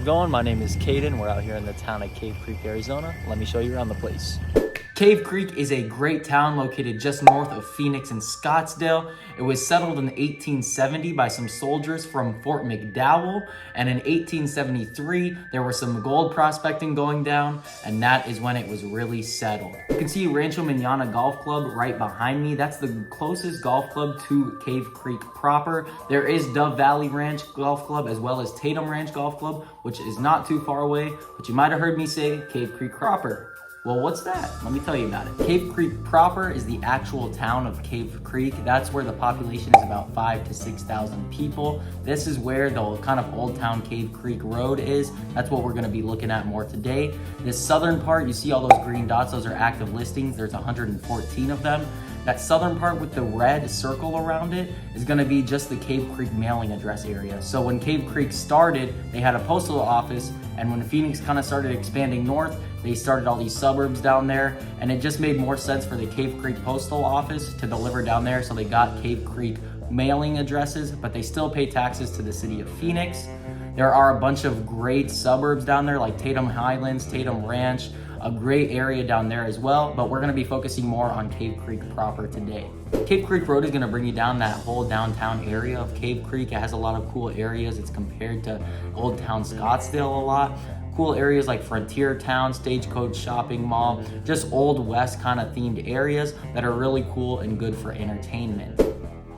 My name is Caden. We're out here in the town of Cave Creek, Arizona. Let me show you around the place. Cave Creek is a great town located just north of Phoenix and Scottsdale. It was settled in 1870 by some soldiers from Fort McDowell, and in 1873 there was some gold prospecting going down, and that is when it was really settled. You can see Rancho Manana Golf Club right behind me. That's the closest golf club to Cave Creek proper. There is Dove Valley Ranch Golf Club as well as Tatum Ranch Golf Club, which is not too far away, but you might have heard me say Cave Creek proper. Well, what's that? Let me tell you about it. Cave Creek proper is the actual town of Cave Creek. That's where the population is about 5,000 to 6,000 people. This is where the kind of Old Town Cave Creek Road is. That's what we're gonna be looking at more today. This southern part, you see all those green dots, those are active listings. There's 114 of them. That southern part with the red circle around it is gonna be just the Cave Creek mailing address area. So when Cave Creek started, they had a postal office, and when Phoenix kind of started expanding north, they started all these suburbs down there, and it just made more sense for the Cave Creek postal office to deliver down there, so they got Cave Creek mailing addresses, but they still pay taxes to the city of Phoenix. There are a bunch of great suburbs down there like Tatum Highlands, Tatum Ranch, a great area down there as well, but we're gonna be focusing more on Cave Creek proper today. Cave Creek Road is gonna bring you down that whole downtown area of Cave Creek. It has a lot of cool areas. It's compared to Old Town Scottsdale a lot. Cool areas like Frontier Town, Stagecoach Shopping Mall, just Old West kind of themed areas that are really cool and good for entertainment.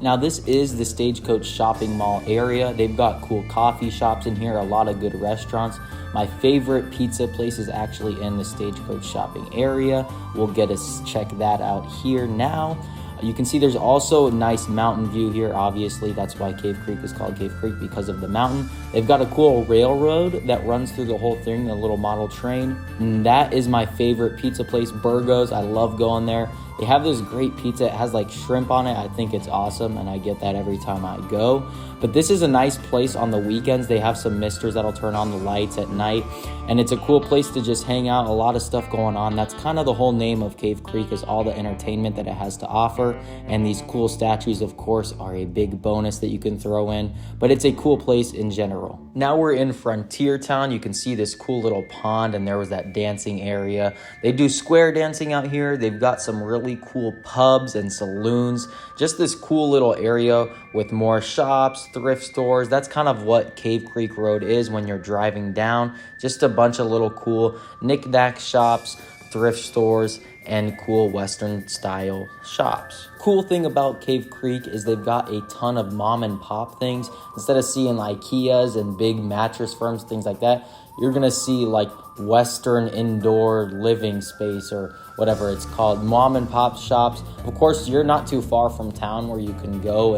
Now this is the Stagecoach Shopping Mall area. They've got cool coffee shops in here, a lot of good restaurants. My favorite pizza place is actually in the Stagecoach Shopping area. We'll get to check that out here now. You can see there's also a nice mountain view here. Obviously, that's why Cave Creek is called Cave Creek, because of the mountain. They've got a cool railroad that runs through the whole thing, a little model train. And that is my favorite pizza place, Burgos. I love going there. They have this great pizza. It has like shrimp on it. I think it's awesome, and I get that every time I go. But this is a nice place on the weekends. They have some misters that'll turn on the lights at night, and it's a cool place to just hang out. A lot of stuff going on. That's kind of the whole name of Cave Creek, is all the entertainment that it has to offer. And these cool statues, of course, are a big bonus that you can throw in, but it's a cool place in general. Now we're in Frontier Town. You can see this cool little pond, and there was that dancing area. They do square dancing out here. They've got some really cool pubs and saloons. Just this cool little area with more shops, thrift stores. That's kind of what Cave Creek Road is when you're driving down. Just a bunch of little cool knick-knack shops, thrift stores, and cool Western style shops. Cool thing about Cave Creek is they've got a ton of mom and pop things. Instead of seeing IKEAs and big mattress firms, things like that, you're gonna see like Western indoor living space or whatever it's called, mom and pop shops. Of course, you're not too far from town where you can go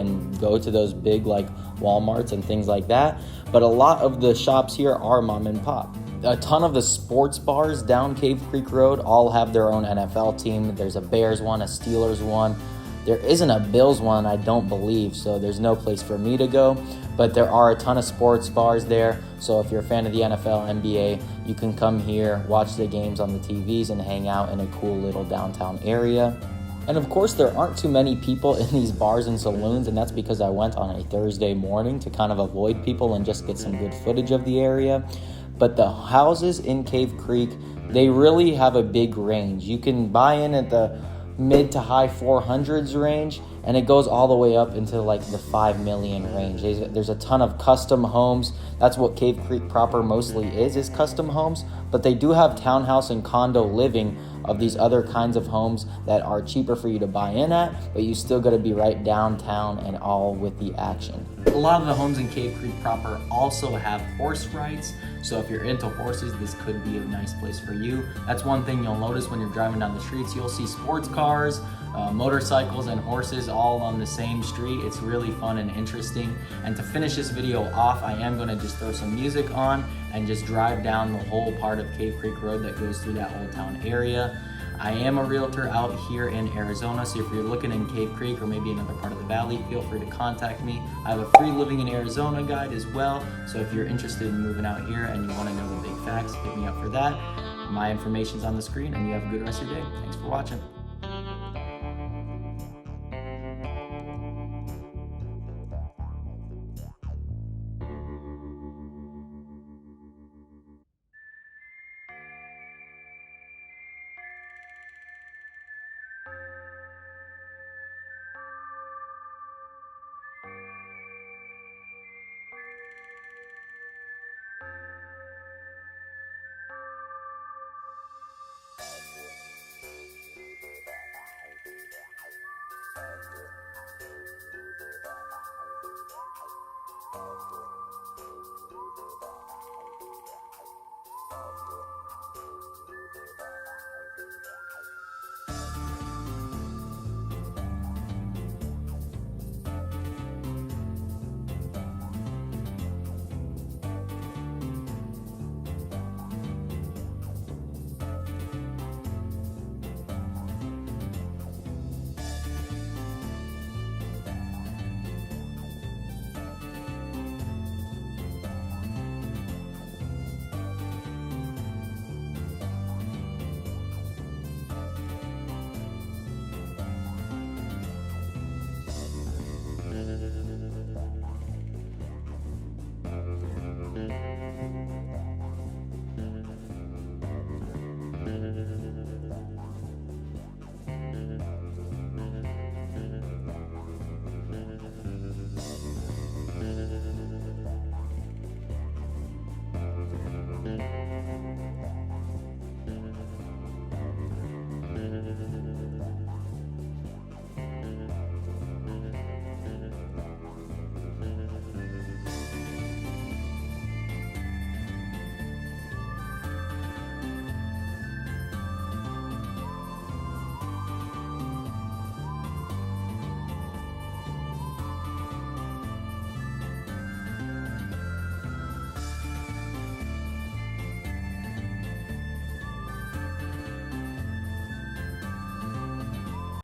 to those big like Walmarts and things like that, but a lot of the shops here are mom and pop. A ton of the sports bars down Cave Creek Road all have their own NFL team. There's a Bears one, a Steelers one. There isn't a Bills one, I don't believe, so there's no place for me to go. But there are a ton of sports bars there, so if you're a fan of the NFL, NBA, you can come here, watch the games on the TVs, and hang out in a cool little downtown area. And of course, there aren't too many people in these bars and saloons, and that's because I went on a Thursday morning to kind of avoid people and just get some good footage of the area. But the houses in Cave Creek, they really have a big range. You can buy in at the mid to high 400s range, and it goes all the way up into like the 5 million range. There's a ton of custom homes. That's what Cave Creek proper mostly is custom homes, but they do have townhouse and condo living of these other kinds of homes that are cheaper for you to buy in at, but you still gotta be right downtown and all with the action. A lot of the homes in Cave Creek proper also have horse rides, so if you're into horses, this could be a nice place for you. That's one thing you'll notice when you're driving down the streets. You'll see sports cars, motorcycles, and horses all on the same street. It's really fun and interesting. And to finish this video off, I am gonna just throw some music on and just drive down the whole part of Cave Creek Road that goes through that Old Town area. I am a realtor out here in Arizona, so if you're looking in Cave Creek or maybe another part of the valley, feel free to contact me. I have a free Living in Arizona guide as well, so if you're interested in moving out here and you want to know the big facts, hit me up for that. My information's on the screen, and you have a good rest of your day. Thanks for watching.